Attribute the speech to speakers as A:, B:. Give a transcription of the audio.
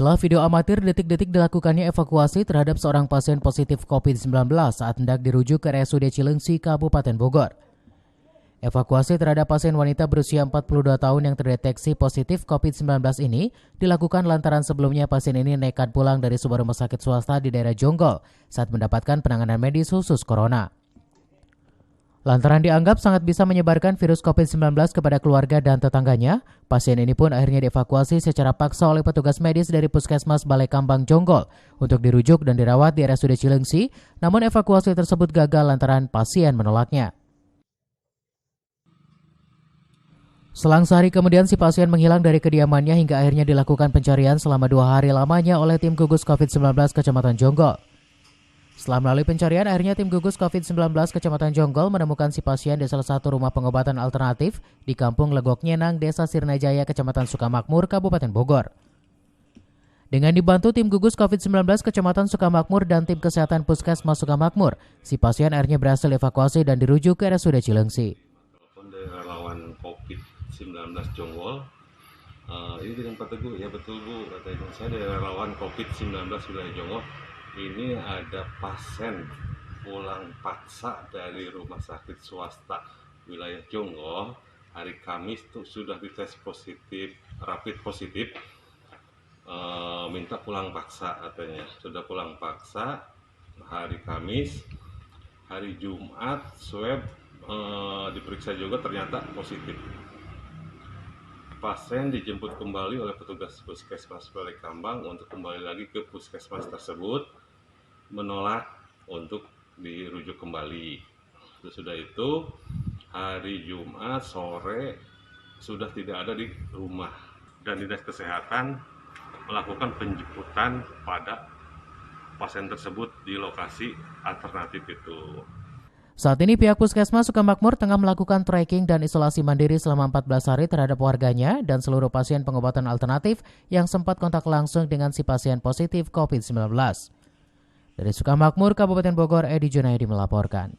A: Inilah video amatir detik-detik dilakukannya evakuasi terhadap seorang pasien positif COVID-19 saat hendak dirujuk ke RSUD Cilengsi, Kabupaten Bogor. Evakuasi terhadap pasien wanita berusia 42 tahun yang terdeteksi positif COVID-19 ini dilakukan lantaran sebelumnya pasien ini nekat pulang dari sebuah rumah sakit swasta di daerah Jonggol saat mendapatkan penanganan medis khusus corona. Lantaran dianggap sangat bisa menyebarkan virus COVID-19 kepada keluarga dan tetangganya, pasien ini pun akhirnya dievakuasi secara paksa oleh petugas medis dari Puskesmas Balai Kambang Jonggol untuk dirujuk dan dirawat di RSUD Cilengsi, namun evakuasi tersebut gagal lantaran pasien menolaknya. Selang sehari kemudian si pasien menghilang dari kediamannya hingga akhirnya dilakukan pencarian selama 2 hari lamanya oleh tim gugus COVID-19 Kecamatan Jonggol. Setelah melalui pencarian, akhirnya tim gugus COVID-19 Kecamatan Jonggol menemukan si pasien di salah satu rumah pengobatan alternatif di Kampung Legok Nyenang, Desa Sirnajaya, Kecamatan Sukamakmur, Kabupaten Bogor. Dengan dibantu tim gugus COVID-19 Kecamatan Sukamakmur dan tim kesehatan Puskesmas Sukamakmur, si pasien akhirnya berhasil evakuasi dan dirujuk ke RSUD Cilengsi.
B: Relawan COVID-19 Jonggol, ini dengan Pak Teguh, ya betul Bu, katanya saya dari relawan COVID-19 wilayah Jonggol. Ini ada pasien pulang paksa dari rumah sakit swasta wilayah Jonggol hari Kamis tuh sudah dites positif, rapid positif, minta pulang paksa katanya. Sudah pulang paksa hari Kamis, hari Jumat swab diperiksa juga ternyata positif. Pasien dijemput kembali oleh petugas Puskesmas Balai Kambang untuk kembali lagi ke puskesmas tersebut, menolak untuk dirujuk kembali. Sudah itu hari Jumat sore sudah tidak ada di rumah dan Dinas Kesehatan melakukan penjemputan pada pasien tersebut di lokasi alternatif itu.
A: Saat ini pihak Puskesmas Sukamakmur tengah melakukan tracking dan isolasi mandiri selama 14 hari terhadap warganya dan seluruh pasien pengobatan alternatif yang sempat kontak langsung dengan si pasien positif COVID-19. Dari Sukamakmur, Kabupaten Bogor, Edi Junaidi melaporkan.